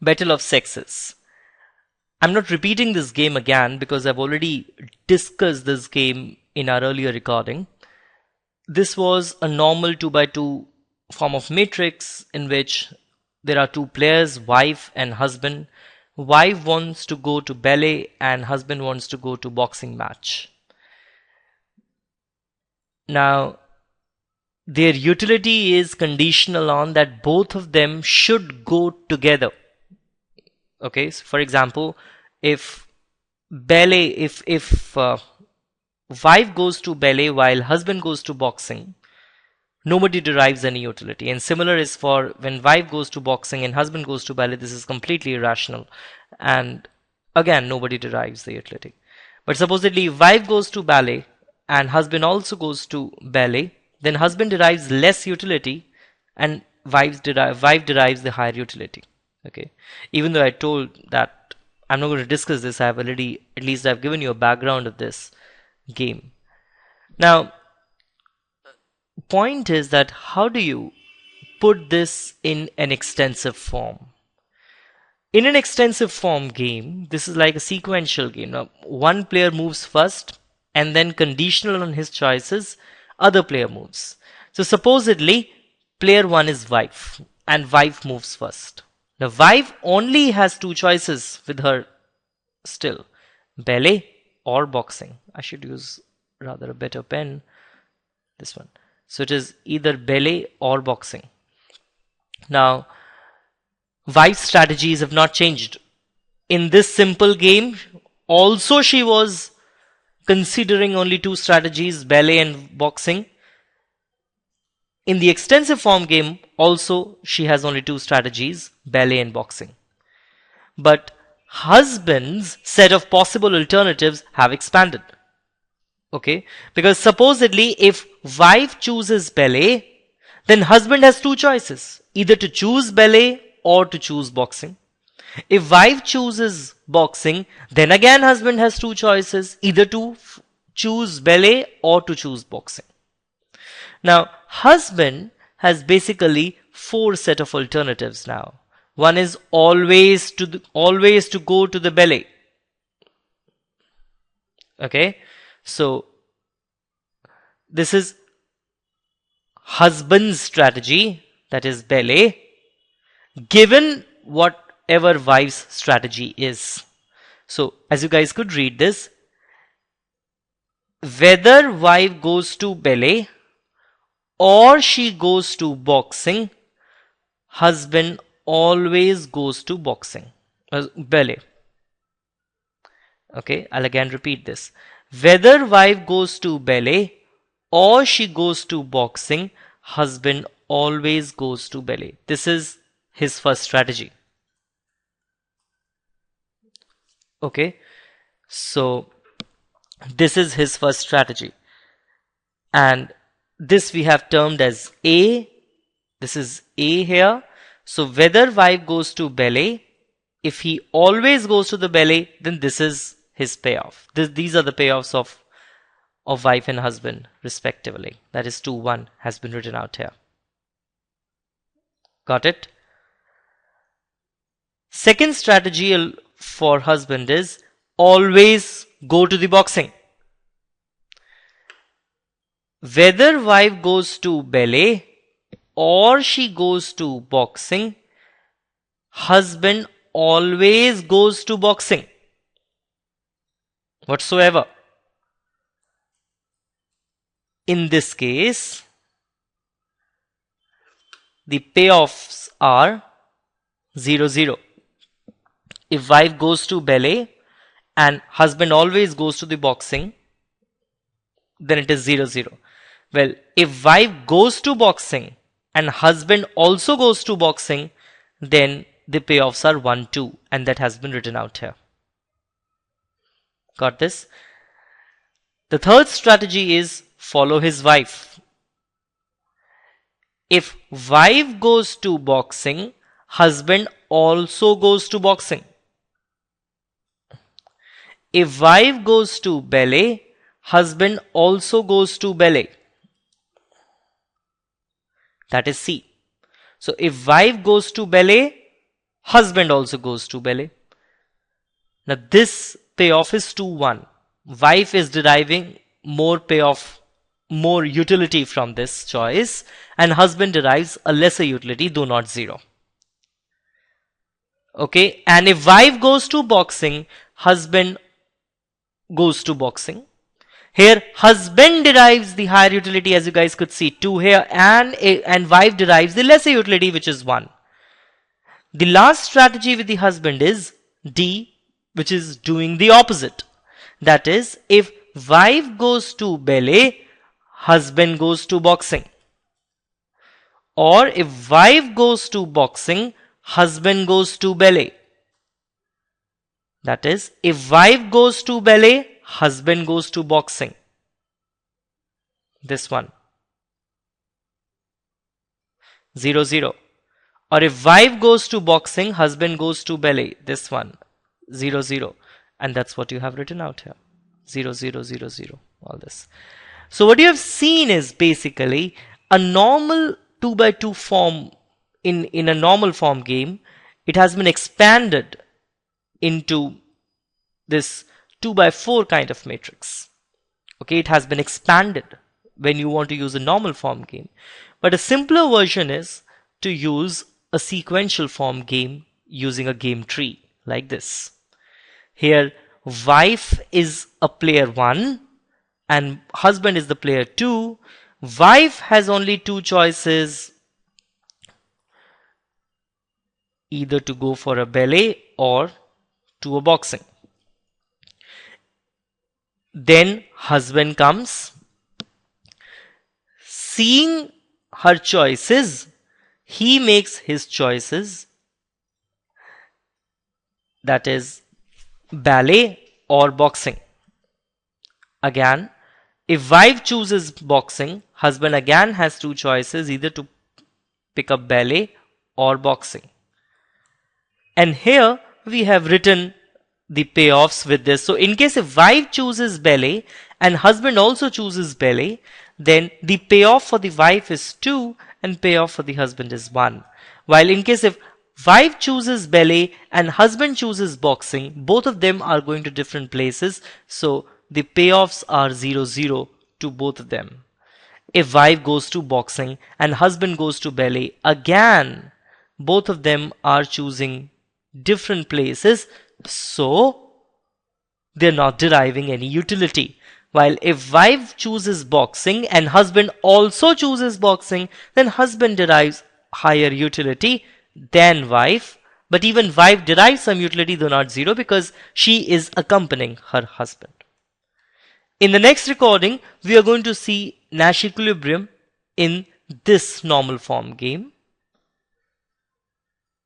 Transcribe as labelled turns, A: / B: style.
A: Battle of Sexes. I'm not repeating this game again because I've already discussed this game in our earlier recording. This was a normal 2x2 form of matrix in which there are two players, wife and husband. Wife wants to go to ballet and husband wants to go to boxing match. Now, their utility is conditional on that both of them should go together. Okay, so for example, if wife goes to ballet while husband goes to boxing, nobody derives any utility. And similar is for when wife goes to boxing and husband goes to ballet. This is completely irrational. And again, nobody derives the utility. But supposedly, wife goes to ballet and husband also goes to ballet, then husband derives less utility and wife derives the higher utility. Okay. Even though I told that I'm not going to discuss this, I've given you a background of this game. Now, point is that how do you put this in an extensive form? In an extensive form game, this is like a sequential game. Now, one player moves first and then conditional on his choices, other player moves. So supposedly, player 1 is wife and wife moves first. Now, wife only has two choices with her still, ballet or boxing. I should use rather a better pen, this one. So it is either ballet or boxing. Now, wife's strategies have not changed. In this simple game, also she was considering only two strategies, ballet and boxing. In the extensive form game, also she has only two strategies, ballet and boxing. But husband's set of possible alternatives have expanded. Okay, because supposedly if wife chooses ballet, then husband has two choices, either to choose ballet or to choose boxing. If wife chooses boxing, then again husband has two choices, either to choose ballet or to choose boxing. Now, husband has basically four set of alternatives now. One is always to go to the ballet. Okay, so this is husband's strategy, that is ballet, given whatever wife's strategy is. So as you guys could read this, whether wife goes to ballet or she goes to boxing, husband always goes to ballet. Okay, I'll again repeat this. Whether wife goes to ballet or she goes to boxing, husband always goes to ballet. This is his first strategy. Okay, so this is his first strategy. And this we have termed as A. This is A here. So whether wife goes to ballet, if he always goes to the ballet, then this is his payoff. These are the payoffs of wife and husband respectively. That is 2-1 has been written out here. Got it? Second strategy for husband is always go to the boxing. Whether wife goes to ballet or she goes to boxing, husband always goes to boxing whatsoever. In this case, the payoffs are 0-0. If wife goes to ballet and husband always goes to the boxing, then it is 0-0. Well, if wife goes to boxing and husband also goes to boxing, then the payoffs are 1-2, and that has been written out here. Got this? The third strategy is follow his wife. If wife goes to boxing, husband also goes to boxing. If wife goes to ballet, husband also goes to ballet. That is C. So if wife goes to ballet, husband also goes to ballet. Now this payoff is 2-1. Wife is deriving more payoff, more utility from this choice, and husband derives a lesser utility, though not 0. Okay, and if wife goes to boxing, husband goes to boxing. Here husband derives the higher utility, as you guys could see, 2 here, and wife derives the lesser utility, which is 1. The last strategy with the husband is D, which is doing the opposite. That is, if wife goes to ballet, husband goes to boxing. Or if wife goes to boxing, husband goes to ballet. That is, if wife goes to ballet, husband goes to boxing. This one. 0-0. Or if wife goes to boxing, husband goes to ballet. This one. 0-0. And that's what you have written out here. 0-0-0-0. All this. So what you have seen is basically a normal 2x2 form. In a normal form game, it has been expanded into this 2x4 kind of matrix. Okay, it has been expanded when you want to use a normal form game. But a simpler version is to use a sequential form game using a game tree like this. Here, wife is a player 1 and husband is the player 2. Wife has only 2 choices, either to go for a ballet or to a boxing. Then husband comes. Seeing her choices, he makes his choices. That is ballet or boxing. Again, if wife chooses boxing, husband again has 2 choices, either to pick up ballet or boxing. And here we have written the payoffs with this. So in case if wife chooses ballet and husband also chooses ballet, then the payoff for the wife is 2 and payoff for the husband is 1. While in case if wife chooses ballet and husband chooses boxing, both of them are going to different places. So the payoffs are 0-0 to both of them. If wife goes to boxing and husband goes to ballet, again, both of them are choosing different places, so they're not deriving any utility. While if wife chooses boxing and husband also chooses boxing, then husband derives higher utility than wife. But even wife derives some utility, though not 0, because she is accompanying her husband. In the next recording, we are going to see Nash equilibrium in this normal form game.